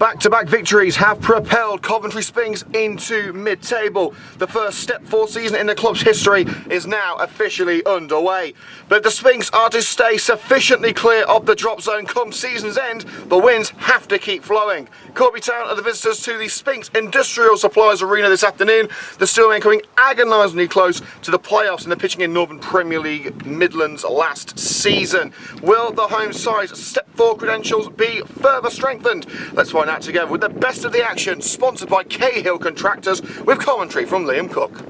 Back-to-back victories have propelled Coventry Sphinx into mid-table. The first step 4 season in the club's history is now officially underway. But if the Sphinx are to stay sufficiently clear of the drop zone come season's end, the wins have to keep flowing. Corby Town are the visitors to the Sphinx Industrial Supplies Arena this afternoon. The Steelmen coming agonisingly close to the playoffs in the pitching in Northern Premier League Midlands last season. Will the home side's step 4 credentials be further strengthened? Let's find out together with the best of the action, sponsored by Cahill Contractors, with commentary from Liam Cook.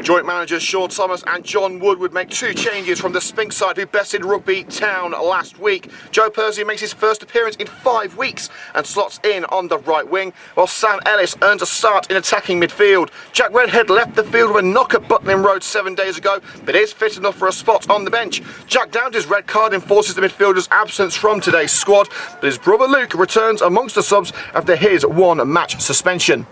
Joint managers Sean Thomas and John Wood would make 2 changes from the Sphinx side who bested Rugby Town last week. Joe Percy makes his first appearance in 5 weeks and slots in on the right wing, while Sam Ellis earns a start in attacking midfield. Jack Redhead left the field with a knock at Buckling Road 7 days ago, but is fit enough for a spot on the bench. Jack Downs' red card enforces the midfielder's absence from today's squad, but his brother Luke returns amongst the subs after his 1-match suspension.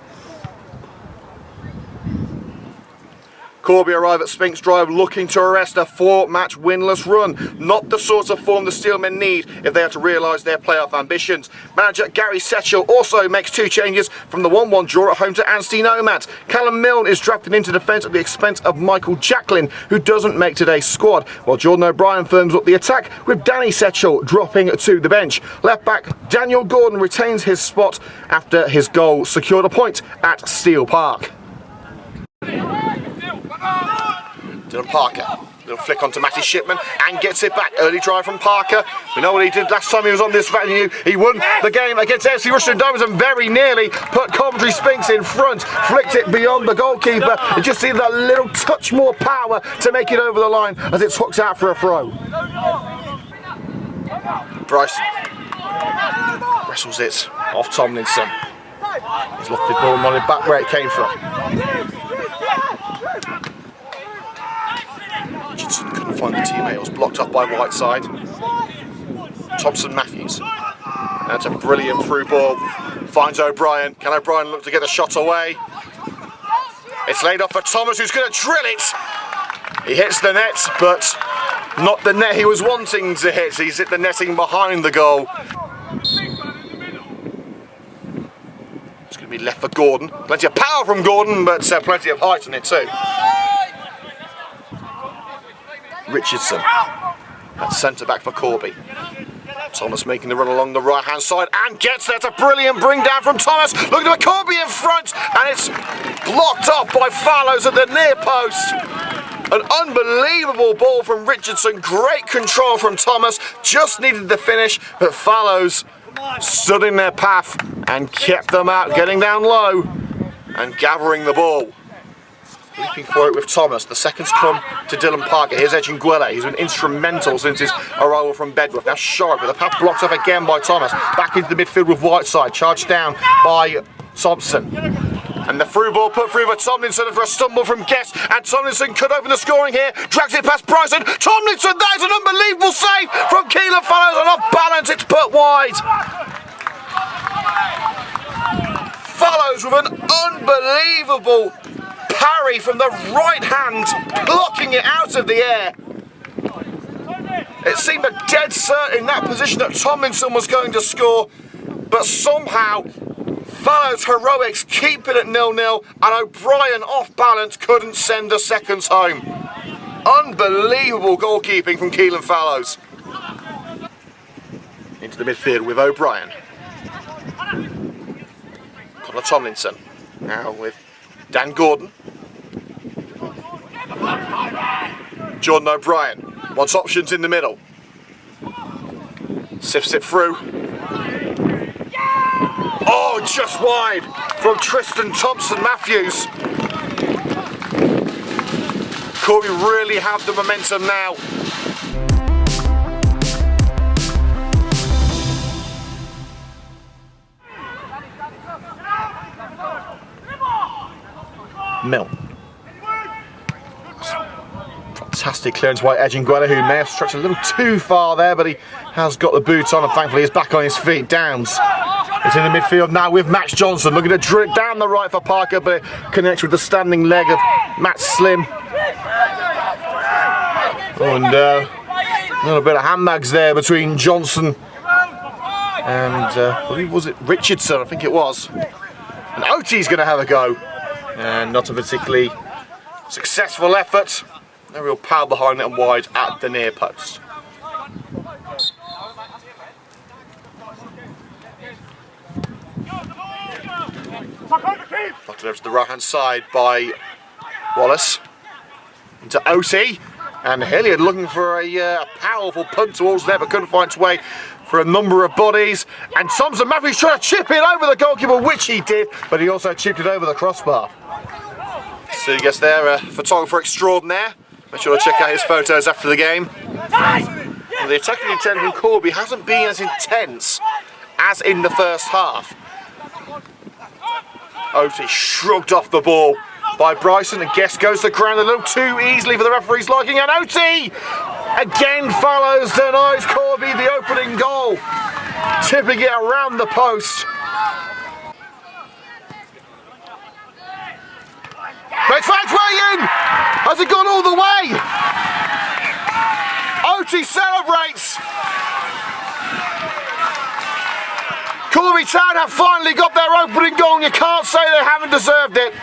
Corby arrive at Sphinx Drive looking to arrest a 4-match winless run. Not the sort of form the Steelmen need if they are to realise their playoff ambitions. Manager Gary Setchell also makes 2 changes from the 1-1 draw at home to Anstey Nomads. Callum Milne is drafted into defence at the expense of Michael Jacklin, who doesn't make today's squad, while Jordan O'Brien firms up the attack with Danny Setchell dropping to the bench. Left back Daniel Gordon retains his spot after his goal secured a point at Steel Park. Dylan Parker, little flick onto Matty Shipman and gets it back. Early drive from Parker. We know what he did last time he was on this venue. He won the game against FC Rushden Diamonds and very nearly put Coventry Sphinx in front. Flicked it beyond the goalkeeper. It just needed a little touch more power to make it over the line as it's hooked out for a throw. Bryson wrestles it off Tomlinson. He's lost the ball and wanted back where it came from. Richardson couldn't find the teammate, it was blocked off by Whiteside. Thompson Matthews. That's a brilliant through ball. Finds O'Brien. Can O'Brien look to get a shot away? It's laid off for Thomas, who's going to drill it. He hits the net, but not the net he was wanting to hit. He's hit the netting behind the goal. It's going to be left for Gordon. Plenty of power from Gordon, but plenty of height on it too. Richardson at centre back for Corby. Thomas making the run along the right hand side and gets there. It's a brilliant bring down from Thomas. Look at Corby in front and it's blocked off by Fallows at the near post. An unbelievable ball from Richardson. Great control from Thomas. Just needed the finish, but Fallows stood in their path and kept them out, getting down low and gathering the ball. Leaping for it with Thomas. The seconds come to Dylan Parker. Here's Edgingwele. He's been instrumental since his arrival from Bedworth. Now Sharp with the path blocked off again by Thomas. Back into the midfield with Whiteside. Charged down by Thompson. And the through ball put through by Tomlinson for a stumble from Guest. And Tomlinson could open the scoring here. Drags it past Bryson. Tomlinson, that is an unbelievable save from Keelan Fallows. And off balance, it's put wide. Fallows with an unbelievable parry from the right hand, blocking it out of the air. It seemed a dead cert in that position that Tomlinson was going to score, but somehow Fallows' heroics keep it at 0-0 and O'Brien off balance couldn't send the seconds home. Unbelievable goalkeeping from Keelan Fallows. Into the midfield with O'Brien. Connor Tomlinson now with Dan Gordon. Jordan O'Brien wants options in the middle. Sifts it through. Oh, just wide from Tristan Thompson-Matthews. Corby really have the momentum now. Milne. Fantastic clearance by Edgingwele, who may have stretched a little too far there, but he has got the boot on and thankfully is back on his feet. Downs is in the midfield now with Max Johnson, looking to drill it down the right for Parker, but it connects with the standing leg of Matt Slim. And a little bit of handbags there between Johnson And I believe, was it Richardson? I think it was. And Oti's going to have a go. And not a particularly successful effort. No real power behind it and wide at the near post. Knocked it over to the right hand side by Wallace. Into Oti. And Hilliard looking for a powerful punt towards there, but couldn't find its way for a number of bodies. And Thompson Matthews trying to chip it over the goalkeeper, which he did, but he also chipped it over the crossbar. So I guess there, photographer extraordinaire. Make sure to check out his photos after the game. Well, the attacking intent from Corby hasn't been as intense as in the first half. Oti shrugged off the ball by Bryson, and Guest goes to the ground a little too easily for the referee's liking, and Oti again follows, denies Corby the opening goal, tipping it around the post. But finds way in! Has it gone all the way? Oti celebrates! Corby Town have finally got their opening goal, and you can't say they haven't deserved it.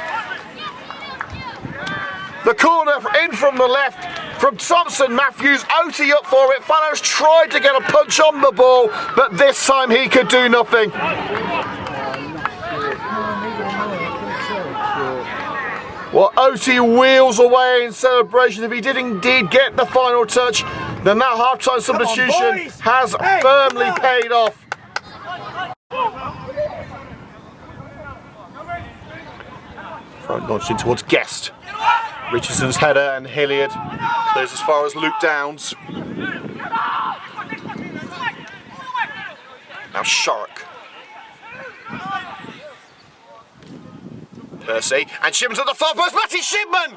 The corner in from the left from Thompson Matthews, Oti up for it. Fallows tried to get a punch on the ball, but this time he could do nothing. Well, Oti wheels away in celebration. If he did indeed get the final touch, then that half-time substitution has firmly paid off. Front launched in towards Guest. Richardson's header, and Hilliard clears as far as Luke Downs. Now Sharrock. Percy, and Shipman's at the far post. Matty Shipman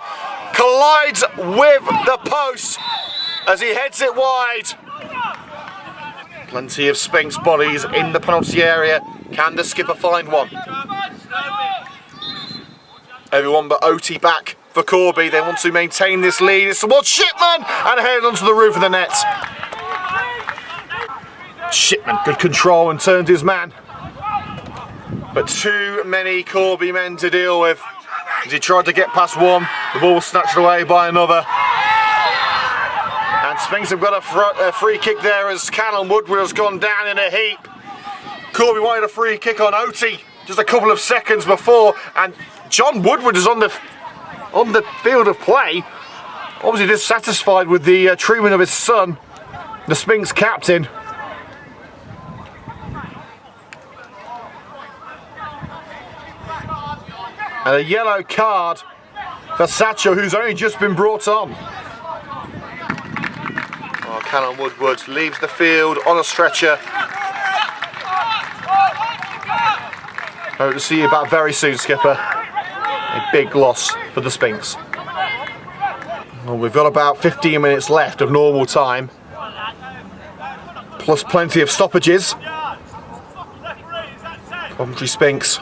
collides with the post as he heads it wide. Plenty of Sphinx bodies in the penalty area. Can the skipper find one? Everyone but Oti back for Corby. They want to maintain this lead. It's towards Shipman and headed onto the roof of the net. Shipman, good control, and turned his man. But too many Corby men to deal with. As he tried to get past one, the ball was snatched away by another. And Sphinx have got a free kick there as Callum Woodward has gone down in a heap. Corby wanted a free kick on Oti just a couple of seconds before, and John Woodward is on the field of play, obviously dissatisfied with the treatment of his son, the Sphinx captain. And a yellow card for Satchel, who's only just been brought on. Oh, Callum Woodward leaves the field on a stretcher. Hope to see you back very soon, skipper. A big loss for the Sphinx. Well, we've got about 15 minutes left of normal time, plus plenty of stoppages. Coventry Sphinx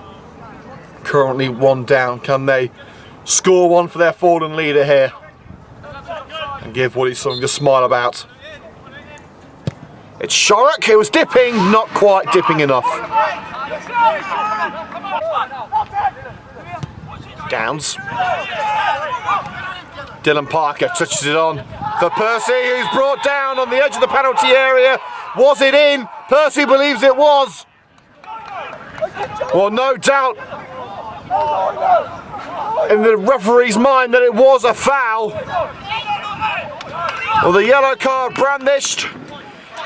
currently one down. Can they score one for their fallen leader here and give Woody something to smile about? It's Sharrock, who was dipping, not quite dipping enough. Downs. Dylan Parker touches it on for Percy, who's brought down on the edge of the penalty area. Was it in? Percy believes it was. Well, no doubt in the referee's mind that it was a foul. Well, the yellow card brandished,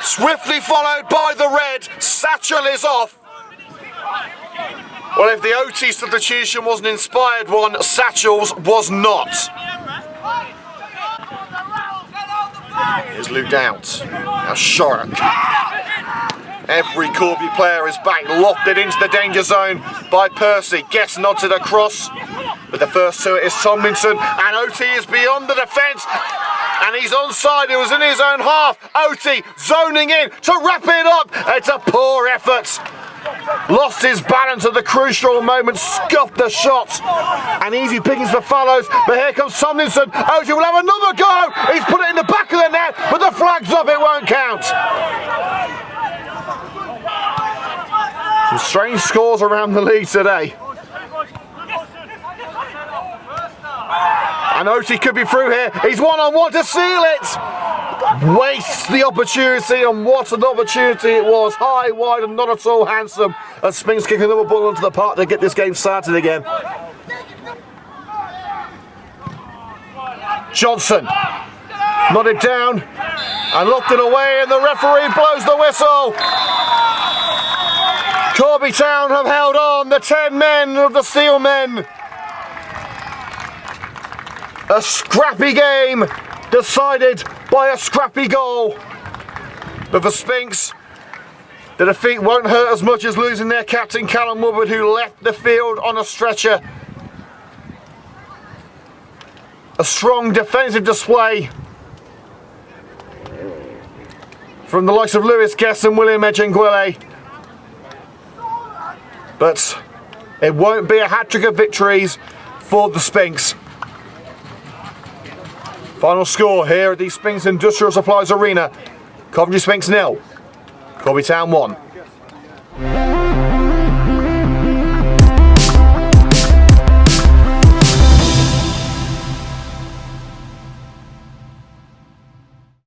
swiftly followed by the red. Satchel is off. Well, if the Oti substitution was an inspired one, Satchel's was not. Here's Luke Downs. Now Sharrock. Every Corby player is back, lofted into the danger zone by Percy. Guest nods it across, but the first to it is Tomlinson, and Oti is beyond the defence, and he's onside. It was in his own half. Oti zoning in to wrap it up. It's a poor effort. Lost his balance at the crucial moment, scuffed the shot, and easy pickings for Fallows. But here comes Tomlinson. Oti will have another go. He's put it in the back of the net, but the flag's up. It won't count. Strange scores around the league today. And Oti could be through here. He's one-on-one to seal it. Wastes the opportunity, and what an opportunity it was. High, wide, and not at all handsome. As Sphinx kick another ball onto the park to get this game started again. Johnson nodded down and locked it away, and the referee blows the whistle. Corby Town have held on, the 10 men of the Steel Men. A scrappy game decided by a scrappy goal. But for Sphinx, the defeat won't hurt as much as losing their captain Callum Woodward, who left the field on a stretcher. A strong defensive display from the likes of Lewis Guest and William Ejenguele. But it won't be a hat-trick of victories for the Sphinx. Final score here at the Sphinx Industrial Supplies Arena. Coventry Sphinx 0, Corby Town 1.